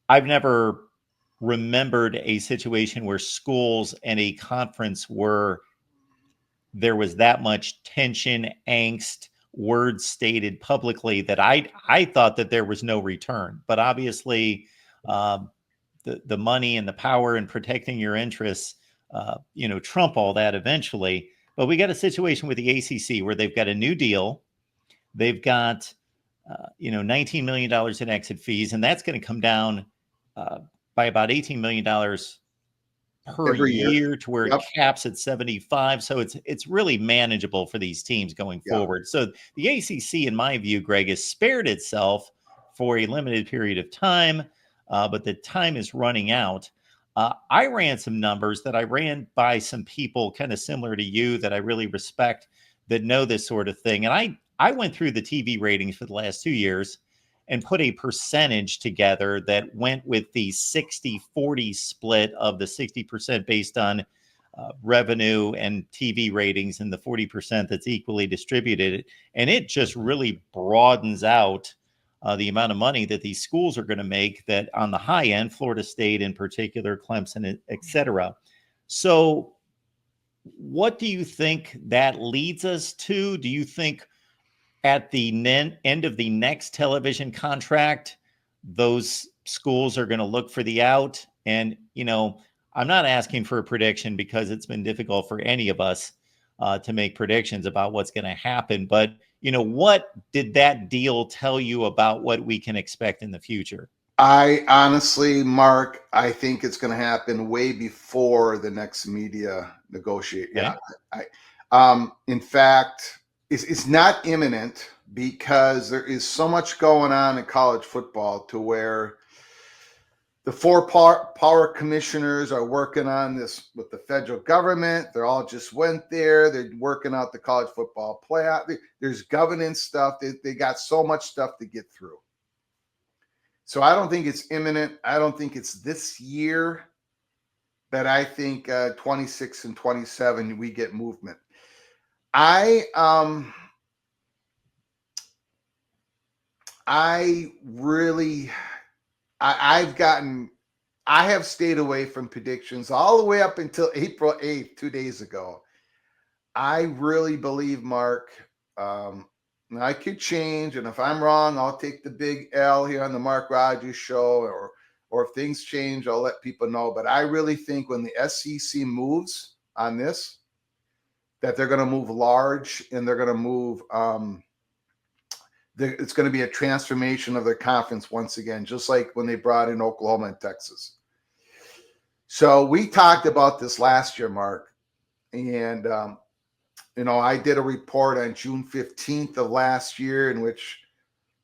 I've never remembered a situation where schools and a conference were there was that much tension, angst, words stated publicly that I thought that there was no return. But obviously, um, the money and the power and protecting your interests, trump all that eventually. But we got a situation with the ACC where they've got a new deal. They've got $19 million in exit fees, and that's going to come down uh, by about $18 million per every year. year to where it Yep. caps at 75. So it's really manageable for these teams going Yeah. forward. So the ACC, in my view, Greg, has spared itself for a limited period of time, but the time is running out. I ran some numbers that I ran by some people kind of similar to you that I really respect that know this sort of thing. And I went through the TV ratings for the last 2 years and put a percentage together that went with the 60-40 split of the 60% based on revenue and TV ratings and the 40% that's equally distributed. And it just really broadens out the amount of money that these schools are going to make that on the high end, Florida State in particular, Clemson, et cetera. So what do you think that leads us to? Do you think at the end of the next television contract, those schools are going to look for the out? And, I'm not asking for a prediction because it's been difficult for any of us to make predictions about what's going to happen. But, what did that deal tell you about what we can expect in the future? I honestly, Mark, I think it's going to happen way before the next media negotiate. Yeah. Okay. In fact, it's not imminent because there is so much going on in college football to where the four power commissioners are working on this with the federal government. They're all just went there. They're working out the college football playoff. There's governance stuff. They got so much stuff to get through. So I don't think it's imminent. I don't think it's this year, but I think 26 and 27 we get movement. I have stayed away from predictions all the way up until April 8th, 2 days ago. I really believe, Mark, I could change, and if I'm wrong, I'll take the big L here on the Mark Rogers show, or if things change, I'll let people know. But I really think when the SEC moves on this, that they're going to move large, and they're going to move. It's going to be a transformation of their conference once again, just like when they brought in Oklahoma and Texas. So we talked about this last year, Mark, and I did a report on June 15th of last year in which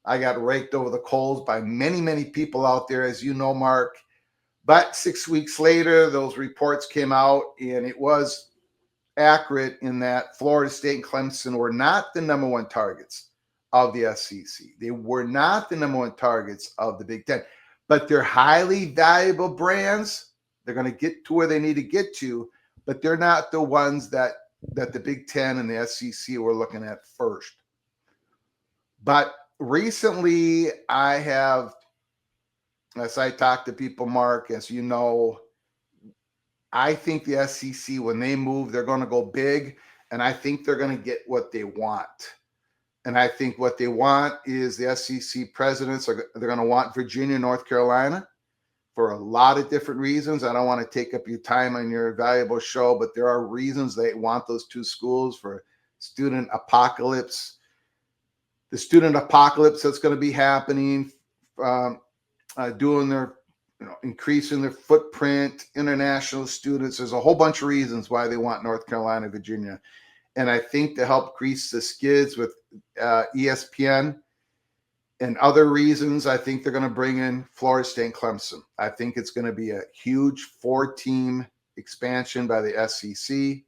I got raked over the coals by many, many people out there, as you know, Mark. But 6 weeks later, those reports came out, and it was accurate in that Florida State and Clemson were not the number one targets of the SEC. They were not the number one targets of the Big Ten, but they're highly valuable brands. They're going to get to where they need to get to, but they're not the ones that the Big Ten and the SEC were looking at first. But recently I have, as I talk to people, Mark, as you know, I think the SEC, when they move, they're going to go big, and I think they're going to get what they want. And I think what they want is the SEC presidents they're going to want Virginia, North Carolina, for a lot of different reasons. I don't want to take up your time on your valuable show, but there are reasons they want those two schools for student apocalypse. The student apocalypse that's going to be happening, doing their, increasing their footprint, international students. There's a whole bunch of reasons why they want North Carolina, Virginia. And I think to help grease the skids with ESPN and other reasons, I think they're going to bring in Florida State and Clemson. I think it's going to be a huge 4-team expansion by the SEC.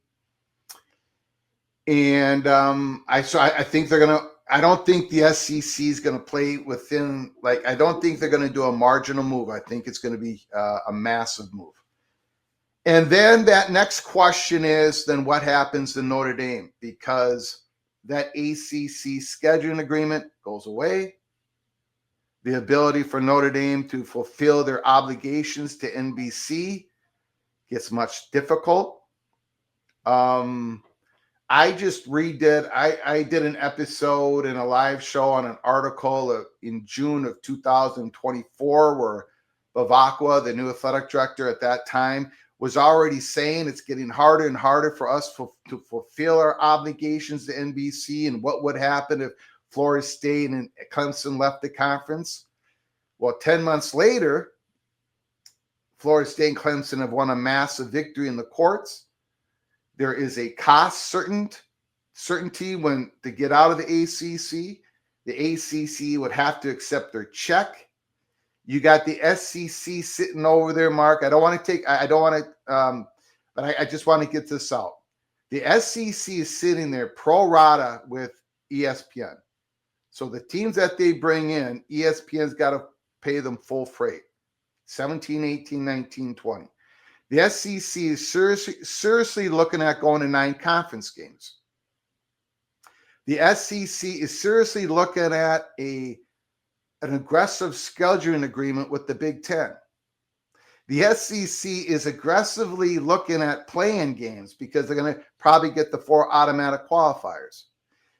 And I think they're going to, I don't think the SEC is going to play within, I don't think they're going to do a marginal move. I think it's going to be a massive move. And then that next question is, then what happens to Notre Dame? Because that ACC scheduling agreement goes away. the ability for Notre Dame to fulfill their obligations to NBC gets much difficult. I just redid, I did an episode and a live show on an article in June of 2024 where Bavacqua, the new athletic director at that time, was already saying it's getting harder and harder for us to fulfill our obligations to NBC, and what would happen if Florida State and Clemson left the conference. Well, 10 months later, Florida State and Clemson have won a massive victory in the courts. There is a cost certainty when to get out of the ACC. The ACC would have to accept their check. You got the SEC sitting over there, Mark. I just want to get this out. The SEC is sitting there pro rata with ESPN. So the teams that they bring in, ESPN's got to pay them full freight. 17, 18, 19, 20. The SEC is seriously looking at going to 9 conference games. The SEC is seriously looking at an aggressive scheduling agreement with the Big Ten. The SEC is aggressively looking at playing games because they're going to probably get the 4 automatic qualifiers.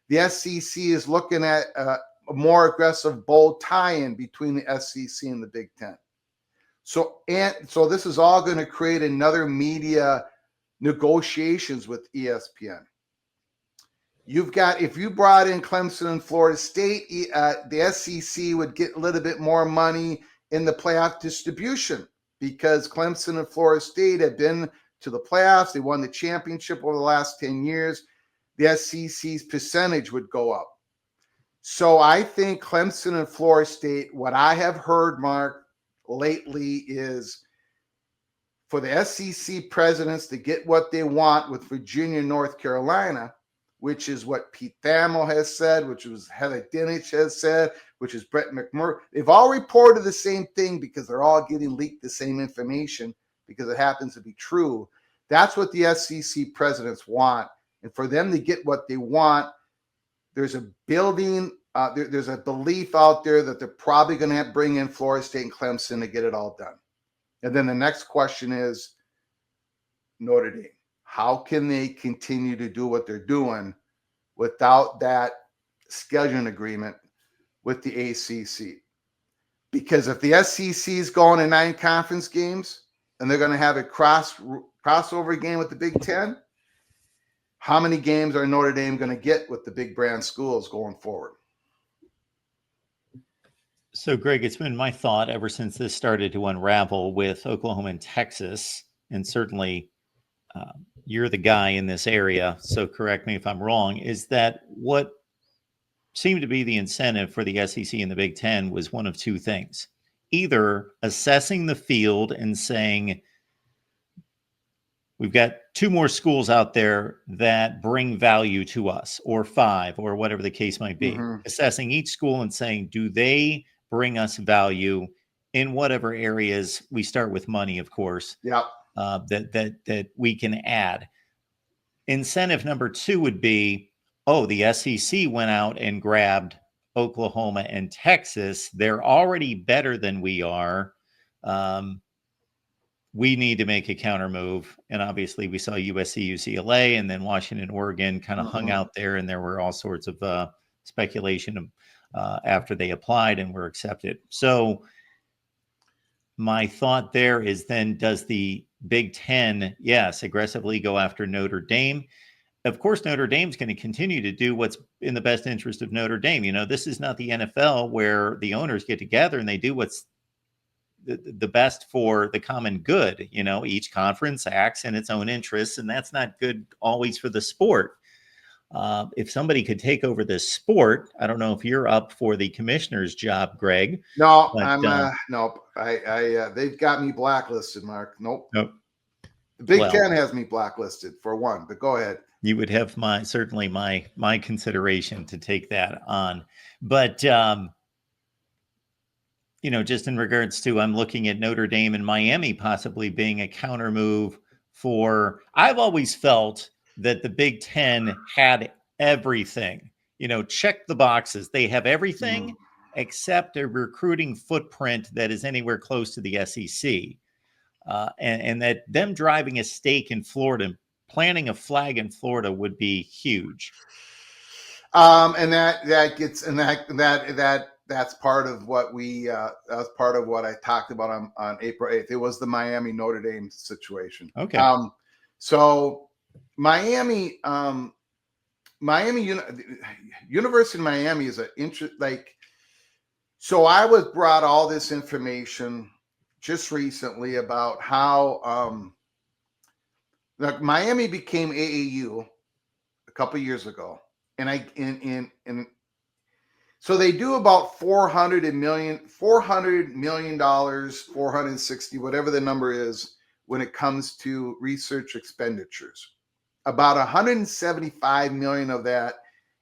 The SEC is looking at a more aggressive bowl tie-in between the SEC and the Big Ten. So this is all going to create another media negotiations with ESPN. You've got, if you brought in Clemson and Florida State, the SEC would get a little bit more money in the playoff distribution because Clemson and Florida State have been to the playoffs. They won the championship over the last 10 years. The SEC's percentage would go up. So I think Clemson and Florida State, what I have heard, Mark, lately is for the SEC presidents to get what they want with Virginia and North Carolina, which is what Pete Thamel has said, which was Heather Dinich has said, which is Brett McMurray. They've all reported the same thing because they're all getting leaked the same information because it happens to be true. That's what the SEC presidents want. And for them to get what they want, there's a there's a belief out there that they're probably going to bring in Florida State and Clemson to get it all done. And then the next question is Notre Dame. How can they continue to do what they're doing without that scheduling agreement with the ACC? Because if the SEC is going to 9 conference games and they're going to have a crossover game with the Big Ten, how many games are Notre Dame going to get with the big brand schools going forward? So, Greg, it's been my thought ever since this started to unravel with Oklahoma and Texas, and certainly you're the guy in this area, so correct me if I'm wrong, is that what seemed to be the incentive for the SEC and the Big Ten was one of 2 things. Either assessing the field and saying, we've got 2 more schools out there that bring value to us, or 5, or whatever the case might be. Mm-hmm. Assessing each school and saying, do they bring us value in whatever areas? We start with money, of course. Yeah. That we can add. Incentive number 2 would be, the SEC went out and grabbed Oklahoma and Texas. They're already better than we are. We need to make a counter move. And obviously we saw USC, UCLA, and then Washington, Oregon kind of hung out there. And there were all sorts of speculation after they applied and were accepted. So my thought there is then, does the Big Ten, yes, aggressively go after Notre Dame? Of course, Notre Dame's going to continue to do what's in the best interest of Notre Dame. You know, this is not the NFL where the owners get together and they do what's the best for the common good. You know, each conference acts in its own interests, and that's not good always for the sport. If somebody could take over this sport, I don't know if you're up for the commissioner's job, Greg. No, but, nope. They've got me blacklisted, Mark. Nope. The Big Ten has me blacklisted for one, but go ahead. You would have certainly my consideration to take that on. But, you know, just in regards to, I'm looking at Notre Dame and Miami possibly being a counter move for, I've always felt that the Big Ten had everything, you know, check the boxes. They have everything accept a recruiting footprint that is anywhere close to the SEC. And that them driving a stake in Florida, planting a flag in Florida would be huge. And that's part of what that's part of what I talked about on April 8th. It was the Miami Notre Dame situation. Okay. So Miami, University of Miami is an interest. So I was brought all this information just recently about how Miami became AAU a couple years ago, and so they do about $400 million, $460, whatever the number is, when it comes to research expenditures. About 175 million of that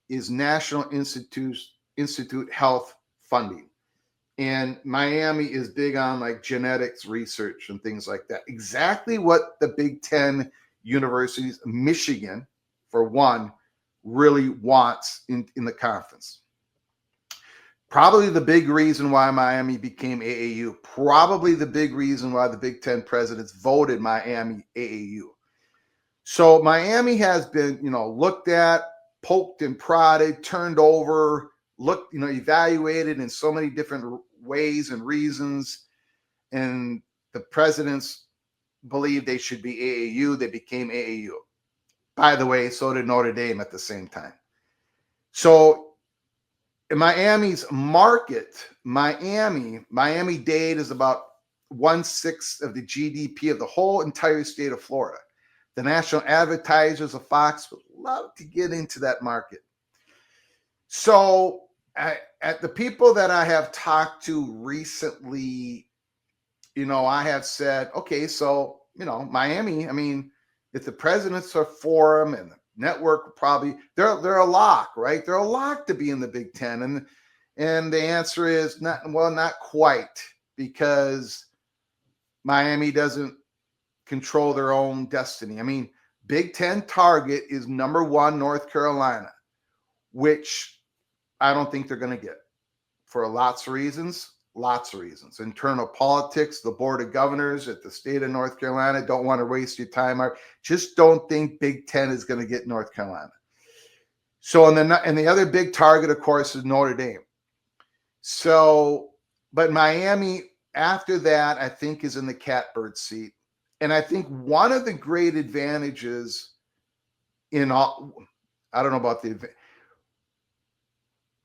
is National Institute Health funding. And Miami is big on like genetics research and things like that. Exactly what the Big Ten universities, Michigan, for one, really wants in the conference. Probably the big reason why Miami became AAU. Probably the big reason why the Big Ten presidents voted Miami AAU. So Miami has been, looked at, poked and prodded, turned over, evaluated in so many different ways and reasons. And the presidents believed they should be AAU. They became AAU. By the way, so did Notre Dame at the same time. So in Miami's market, Miami-Dade is about 1/6 of the GDP of the whole entire state of Florida. The national advertisers of Fox would love to get into that market. So at the people that I have talked to recently, I have said, okay, so, Miami, if the presidents are for them and the network probably, they're a lock, right? They're a lock to be in the Big Ten. And the answer is not quite, because Miami doesn't control their own destiny. Big Ten target is number 1, North Carolina, which I don't think they're going to get for lots of reasons. Internal politics, the board of governors at the state of North Carolina don't want to waste your time. I just don't think Big Ten is going to get North Carolina. So, and the other big target, of course, is Notre Dame. So, but Miami, after that, I think is in the catbird seat. And I think one of the great advantages I don't know about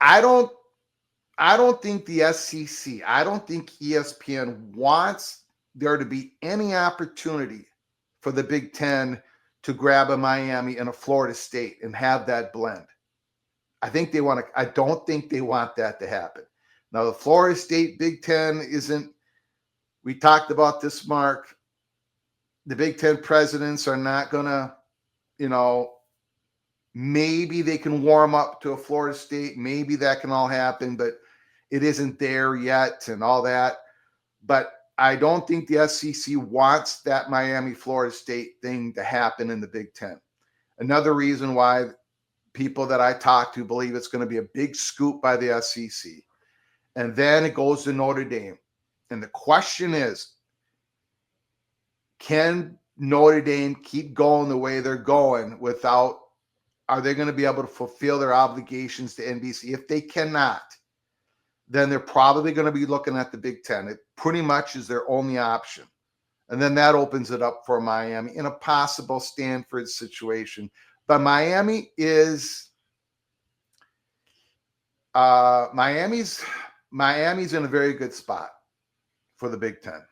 I don't think the SEC, I don't think ESPN wants there to be any opportunity for the Big Ten to grab a Miami and a Florida State and have that blend. I don't think they want that to happen. Now, the Florida State Big Ten we talked about this, Mark. The Big Ten presidents are not going to, maybe they can warm up to a Florida State. Maybe that can all happen, but it isn't there yet and all that. But I don't think the SEC wants that Miami-Florida State thing to happen in the Big Ten. Another reason why people that I talk to believe it's going to be a big scoop by the SEC. And then it goes to Notre Dame. And the question is, can Notre Dame keep going the way they're going are they going to be able to fulfill their obligations to NBC? If they cannot, then they're probably going to be looking at the Big Ten. It pretty much is their only option. And then that opens it up for Miami in a possible Stanford situation. But Miami is Miami's in a very good spot for the Big Ten.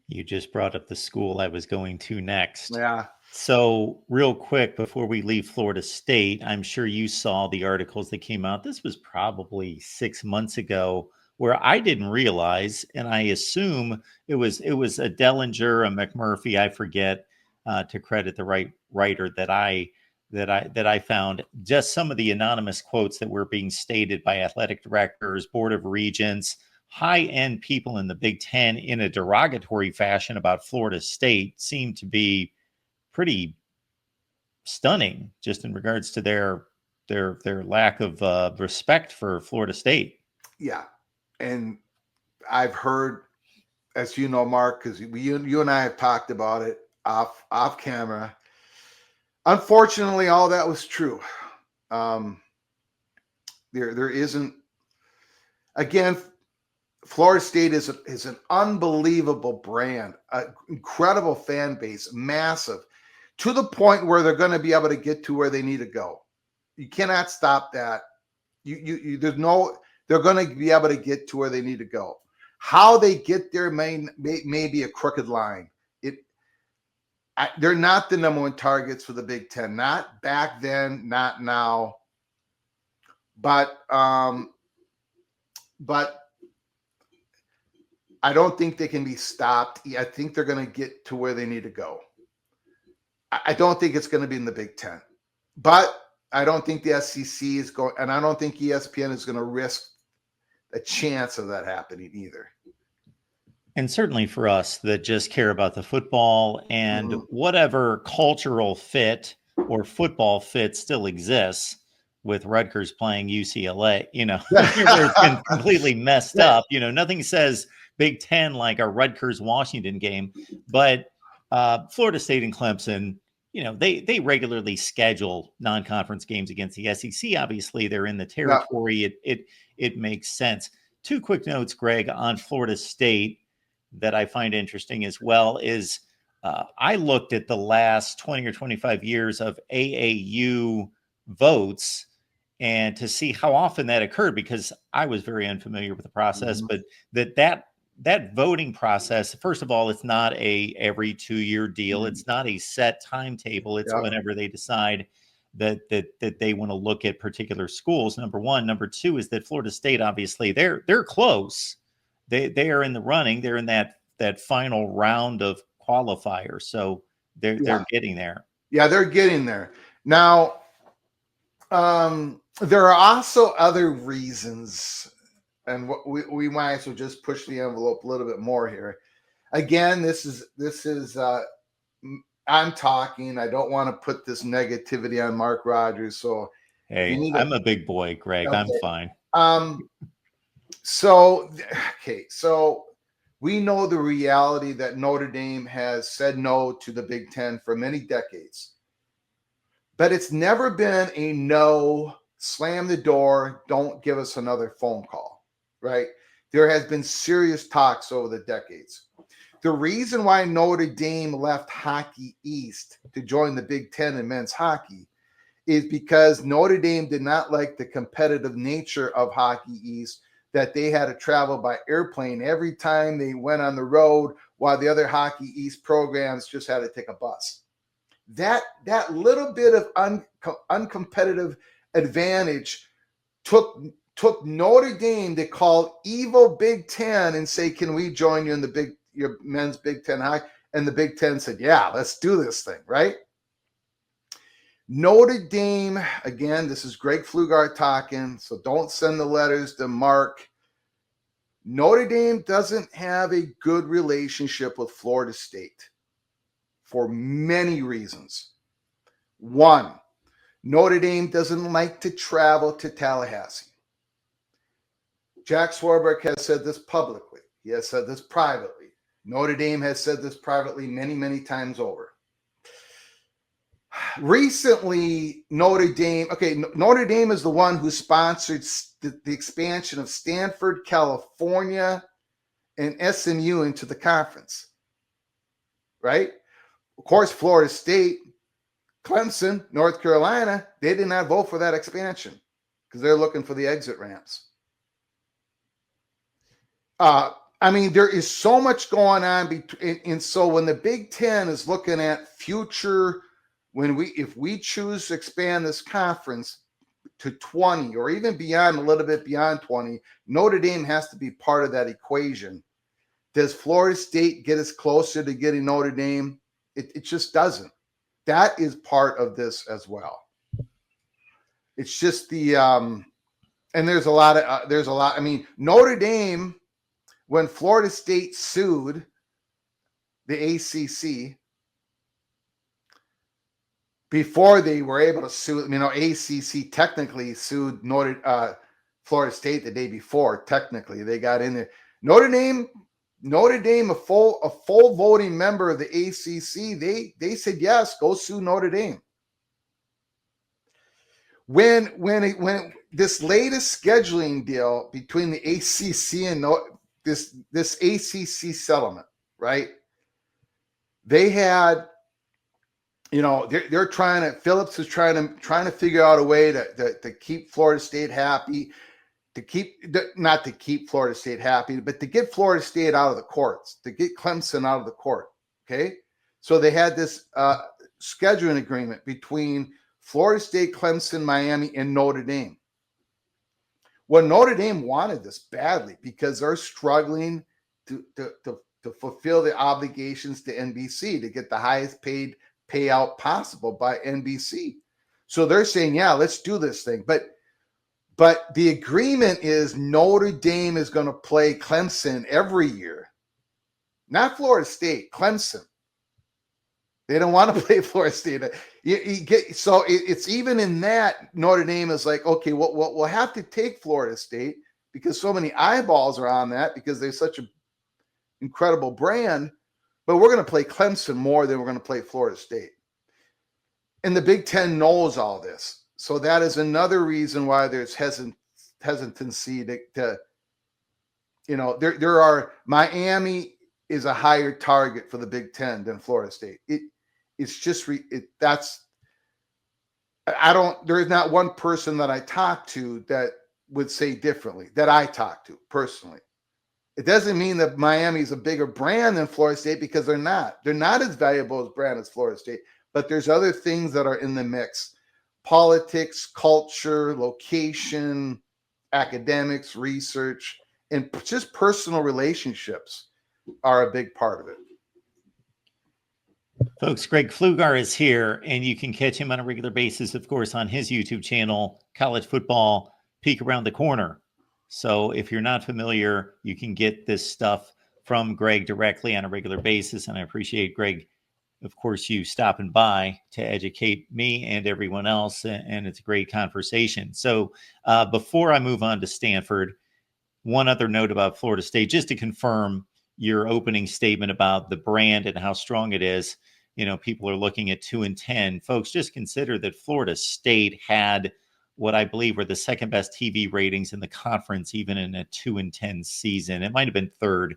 You just brought up the school I was going to next. Yeah. So real quick, before we leave Florida State, I'm sure you saw the articles that came out. This was probably 6 months ago, where I didn't realize, and I assume it was a Dellinger, a McMurphy, I forget, to credit the right writer that I found, just some of the anonymous quotes that were being stated by athletic directors, board of regents, high-end people in the Big Ten in a derogatory fashion about Florida State seemed to be pretty stunning, just in regards to their lack of respect for Florida State. Yeah. And I've heard, as you know, Mark, because you and I have talked about it off camera. Unfortunately, all that was true. Um, there isn't, again, Florida State is an unbelievable brand, an incredible fan base, massive, to the point where they're going to be able to get to where they need to go. You cannot stop that. There's no, they're going to be able to get to where they need to go. How they get there may be a crooked line. They're not the number one targets for the Big Ten. Not back then, not now. But I don't think they can be stopped. I think they're going to get to where they need to go. I don't think it's going to be in the Big Ten, but I don't think the SEC is going, and I don't think ESPN is going to risk a chance of that happening either. And certainly for us that just care about the football and whatever cultural fit or football fit still exists with Rutgers playing UCLA, where it's been completely messed up. Nothing says Big Ten like a Rutgers Washington game, but Florida State and Clemson, they regularly schedule non-conference games against the SEC. Obviously, they're in the territory. It makes sense. Two quick notes, Greg, on Florida State that I find interesting as well is I looked at the last 20 or 25 years of AAU votes and to see how often that occurred, because I was very unfamiliar with the process, but that voting process, first of all, it's not a every 2-year deal. It's not a set timetable. It's whenever they decide that they want to look at particular schools. Number one. Number two is that Florida State, obviously, they're close. They are in the running. They're in that final round of qualifiers. So they're getting there. Yeah, they're getting there. Now, there are also other reasons, and we might as well just push the envelope a little bit more here. Again, this is I'm talking. I don't want to put this negativity on Mark Rogers. So hey, I'm a big boy, Greg. Okay. I'm fine. So we know the reality that Notre Dame has said no to the Big Ten for many decades. But it's never been a no, slam the door, don't give us another phone call, right? There has been serious talks over the decades. The reason why Notre Dame left Hockey East to join the Big Ten in men's hockey is because Notre Dame did not like the competitive nature of Hockey East, that they had to travel by airplane every time they went on the road, while the other Hockey East programs just had to take a bus. That little bit of uncompetitive advantage took Notre Dame to call evil Big Ten and say, "Can we join you in your men's Big Ten hockey?" And the Big Ten said, "Yeah, let's do this thing," right? Notre Dame, again, this is Greg Flugart talking, so don't send the letters to Mark. Notre Dame doesn't have a good relationship with Florida State for many reasons. One, Notre Dame doesn't like to travel to Tallahassee. Jack Swarbrick has said this publicly. He has said this privately. Notre Dame has said this privately many, many times over. Recently, Notre Dame is the one who sponsored the expansion of Stanford, California, and SMU into the conference, right? Of course, Florida State, Clemson, North Carolina, they did not vote for that expansion because they're looking for the exit ramps. There is so much going on, and so when the Big Ten is looking at future, if we choose to expand this conference to 20 or even beyond, a little bit beyond 20, Notre Dame has to be part of that equation. Does Florida State get us closer to getting Notre Dame? It just doesn't. That is part of this as well. It's just and there's a lot. Notre Dame, when Florida State sued the ACC, before they were able to sue, ACC technically sued Florida State the day before. Technically, they got in there. Notre Dame, a full voting member of the ACC. They said yes, go sue Notre Dame. When this latest scheduling deal between the ACC and this ACC settlement, right? They had, they're trying to. Phillips is trying to figure out a way to keep Florida State happy, not to keep Florida State happy, but to get Florida State out of the courts, to get Clemson out of the court. Okay, so they had this scheduling agreement between Florida State, Clemson, Miami, and Notre Dame. Well, Notre Dame wanted this badly because they're struggling to fulfill the obligations to NBC, to get the highest paid payout possible by NBC. So they're saying, yeah, let's do this thing. But the agreement is Notre Dame is going to play Clemson every year, not Florida State, Clemson. They don't want to play Florida State. So it's even in that. Notre Dame is like, okay, we'll have to take Florida State because so many eyeballs are on that because they're such an incredible brand, but we're going to play Clemson more than we're going to play Florida State. And the Big Ten knows all this. So that is another reason why there's hesitancy to there are, Miami is a higher target for the Big Ten than Florida State. It's just there's not one person that I talk to that would say differently, that I talk to personally. It doesn't mean that Miami is a bigger brand than Florida State, because they're not. They're not as valuable as brand as Florida State, but there's other things that are in the mix. Politics, culture, location, academics, research, and just personal relationships are a big part of it. Folks, Greg Pflugar is here, and you can catch him on a regular basis, of course, on his YouTube channel, College Football Peek Around the Corner. So if you're not familiar, you can get this stuff from Greg directly on a regular basis. And I appreciate, Greg, of course, you stopping by to educate me and everyone else. And it's a great conversation. So before I move on to Stanford, one other note about Florida State, just to confirm your opening statement about the brand and how strong it is. People are looking at 2-10. Folks, just consider that Florida State had what I believe were the second best TV ratings in the conference, even in a 2-10 season. It might have been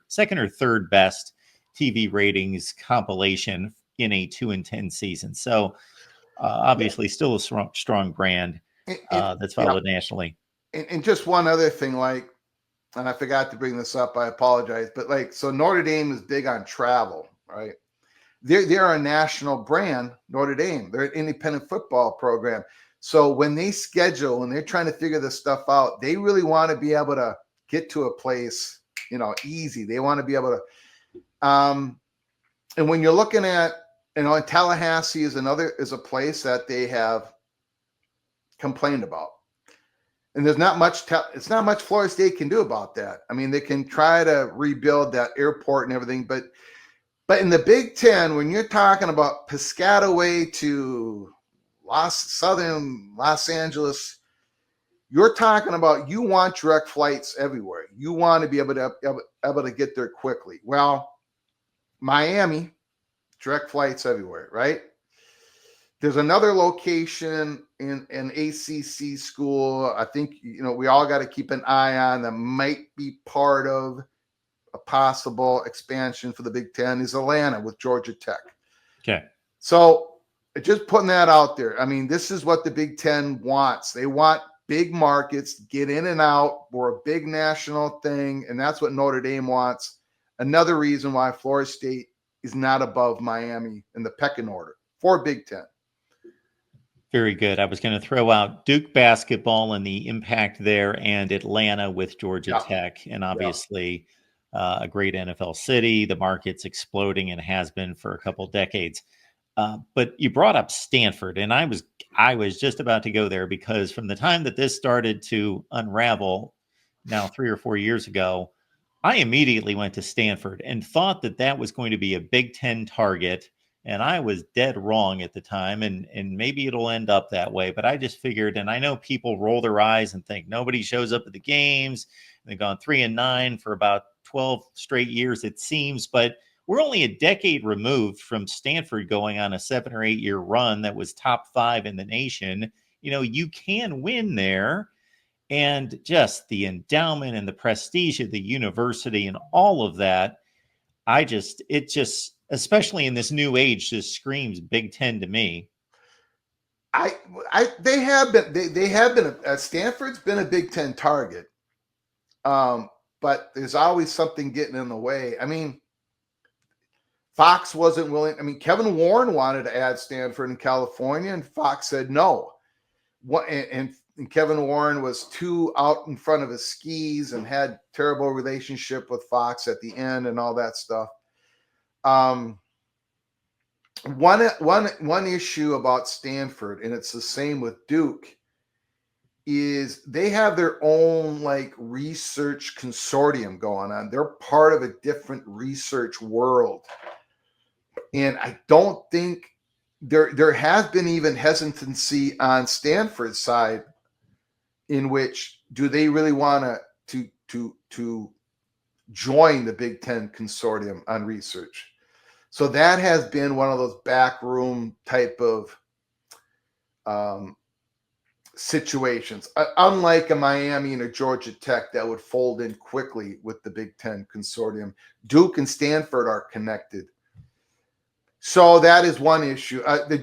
second or third best TV ratings compilation in a 2-10 season. So obviously still a strong brand that's followed nationally. And just one other thing, and I forgot to bring this up, I apologize, but so Notre Dame is big on travel, right? They're a national brand, Notre Dame. They're an independent football program. So when they're trying to figure this stuff out, they really want to be able to get to a place, easy. They want to be able to, and when you're looking at, Tallahassee is a place that they have complained about. And there's not much, it's not much Florida State can do about that. I mean, they can try to rebuild that airport and everything, but in the Big Ten, when you're talking about Piscataway to southern Los Angeles, you're talking about, you want direct flights everywhere. You want to be able to get there quickly. Well, Miami, direct flights everywhere, right? There's another location in an ACC school, I think, we all got to keep an eye on, that might be part of a possible expansion for the Big Ten, is Atlanta with Georgia Tech. Okay. So just putting that out there. I mean, this is what the Big Ten wants. They want big markets, get in and out. We're a big national thing, and that's what Notre Dame wants. Another reason why Florida State is not above Miami in the pecking order for Big Ten. Very good. I was going to throw out Duke basketball and the impact there, and Atlanta with Georgia Tech, and obviously a great NFL city. The market's exploding and has been for a couple decades. But you brought up Stanford, and I was just about to go there, because from the time that this started to unravel now 3 or 4 years ago, I immediately went to Stanford and thought that was going to be a Big Ten target And I was dead wrong at the time, and maybe it'll end up that way. But I just figured, and I know people roll their eyes and think nobody shows up at the games. They've gone 3-9 for about 12 straight years, it seems. But we're only a decade removed from Stanford going on a 7 or 8 year run that was top 5 in the nation. You can win there. And just the endowment and the prestige of the university and all of that, it just, especially in this new age, just screams Big Ten to me. They have been Stanford's been a Big Ten target, but there's always something getting in the way. I mean, Fox wasn't willing. I mean, Kevin Warren wanted to add Stanford in California, and Fox said no. And Kevin Warren was too out in front of his skis and had terrible relationship with Fox at the end and all that stuff. One issue about Stanford, and it's the same with Duke, is they have their own research consortium going on. They're part of a different research world. And I don't think there has been even hesitancy on Stanford's side, in which do they really want to join the Big Ten consortium on research. So that has been one of those backroom type of situations, unlike a Miami and a Georgia Tech that would fold in quickly with the Big Ten consortium. Duke and Stanford are connected. So that is one issue. The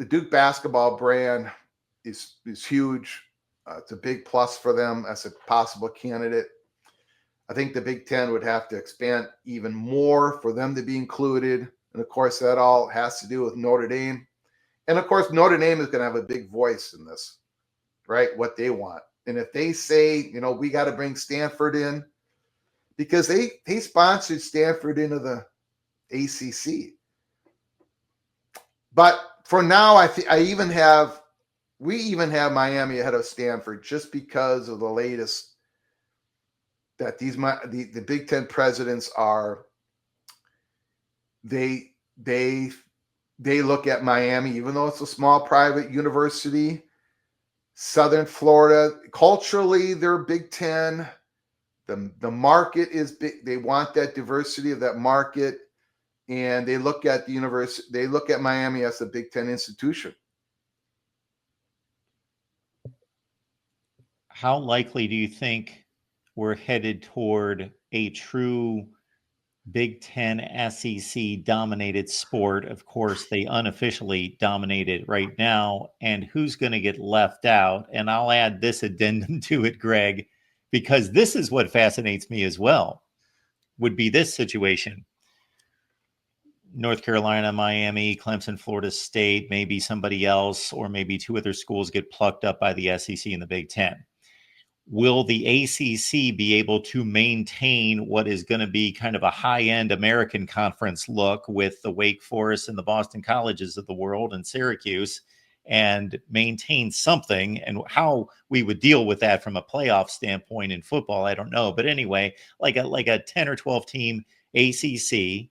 Duke basketball brand is huge. It's a big plus for them as a possible candidate. I think the Big Ten would have to expand even more for them to be included. And of course, that all has to do with Notre Dame. And of course, Notre Dame is going to have a big voice in this, right? What they want. And if they say, we got to bring Stanford in, because they sponsored Stanford into the ACC. But for now, we even have Miami ahead of Stanford just because of the latest that the Big Ten presidents are. They look at Miami, even though it's a small private university, Southern Florida, culturally they're Big Ten. The market is big. They want that diversity of that market. And they look at the university, they look at Miami as a Big Ten institution. How likely do you think we're headed toward a true Big Ten SEC dominated sport? Of course, they unofficially dominate it right now. And who's going to get left out? And I'll add this addendum to it, Greg, because this is what fascinates me as well, would be this situation. North Carolina, Miami, Clemson, Florida State, maybe somebody else, or maybe 2 other schools get plucked up by the SEC and the Big Ten. Will the ACC be able to maintain what is going to be kind of a high-end American conference look with the Wake Forest and the Boston Colleges of the world and Syracuse, and maintain something? And how we would deal with that from a playoff standpoint in football, I don't know. But anyway, like a 10 or 12 team ACC.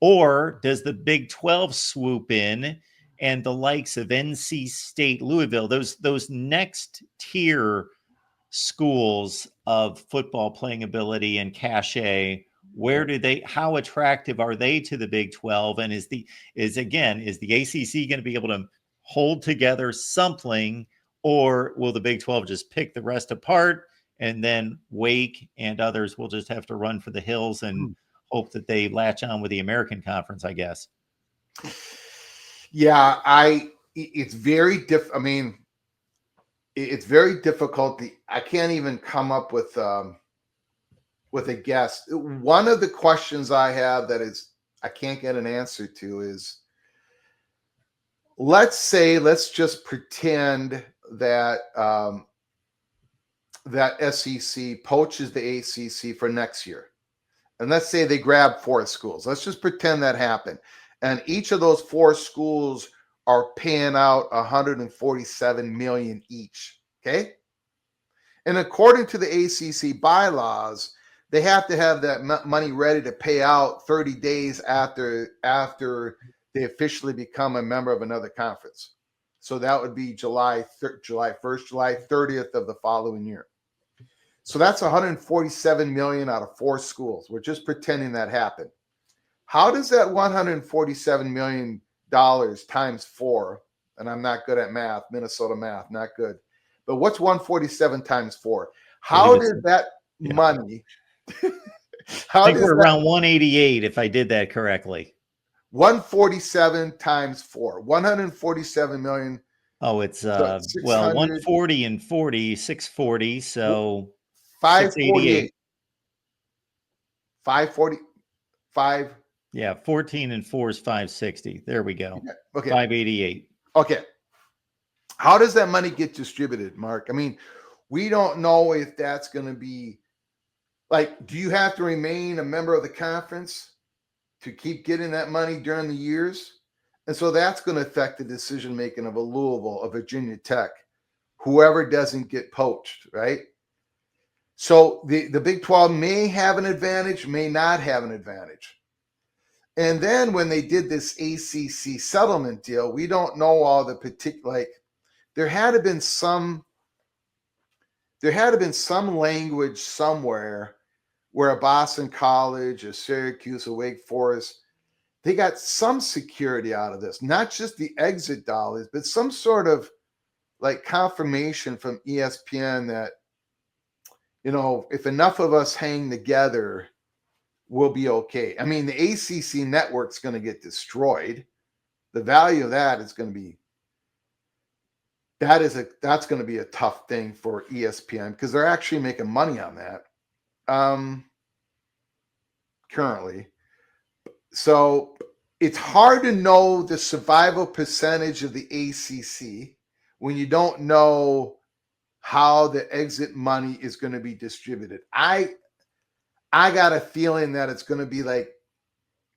Or does the Big 12 swoop in and the likes of NC State, Louisville, those next tier schools of football playing ability and cachet, how attractive are they to the Big 12? And is the ACC going to be able to hold together something, or will the Big 12 just pick the rest apart, and then Wake and others will just have to run for the hills and hope that they latch on with the American Conference, I guess? Yeah, it's very it's very difficult. I can't even come up with a guess. One of the questions I have I can't get an answer to is, let's just pretend that that SEC poaches the ACC for next year. And let's say they grab 4 schools. Let's just pretend that happened. And each of those 4 schools are paying out $147 million each. Okay. And according to the ACC bylaws, they have to have that money ready to pay out 30 days after they officially become a member of another conference. So that would be July 1st, July 30th of the following year. So that's 147 million out of 4 schools. We're just pretending that happened. How does that 147 million dollars times 4? And I'm not good at math, Minnesota math, not good. But what's 147 times 4? How did that money? I think we're around 188 if I did that correctly. 147 times 4, 147 million. Oh, it's well, 140 and 40, 640, so 548. 545. Yeah, 14 and 4 is 560. There we go. Okay. 588. Okay. How does that money get distributed, Mark? I mean, we don't know if that's going to be like, do you have to remain a member of the conference to keep getting that money during the years? And so that's going to affect the decision making of a Louisville, a Virginia Tech, whoever doesn't get poached, right? So the Big 12 may have an advantage, may not have an advantage. And then when they did this ACC settlement deal, we don't know all the particular, like there had to been some language somewhere where a Boston College, a Syracuse, a Wake Forest, they got some security out of this, not just the exit dollars, but some sort of like confirmation from ESPN that, you know, if enough of us hang together, we'll be okay. I mean, the ACC network's going to get destroyed. The value of that is going to be, that's going to be a tough thing for ESPN because they're actually making money on that currently. So it's hard to know the survival percentage of the ACC when you don't know how the exit money is going to be distributed. I got a feeling that it's going to be like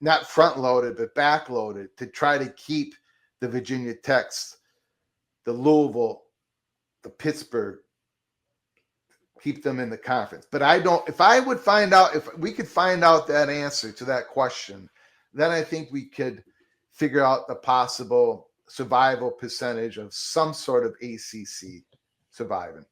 not front loaded, but back loaded to try to keep the Virginia Techs, the Louisville, the Pittsburgh, keep them in the conference. But if we could find out that answer to that question, then I think we could figure out the possible survival percentage of some sort of ACC surviving.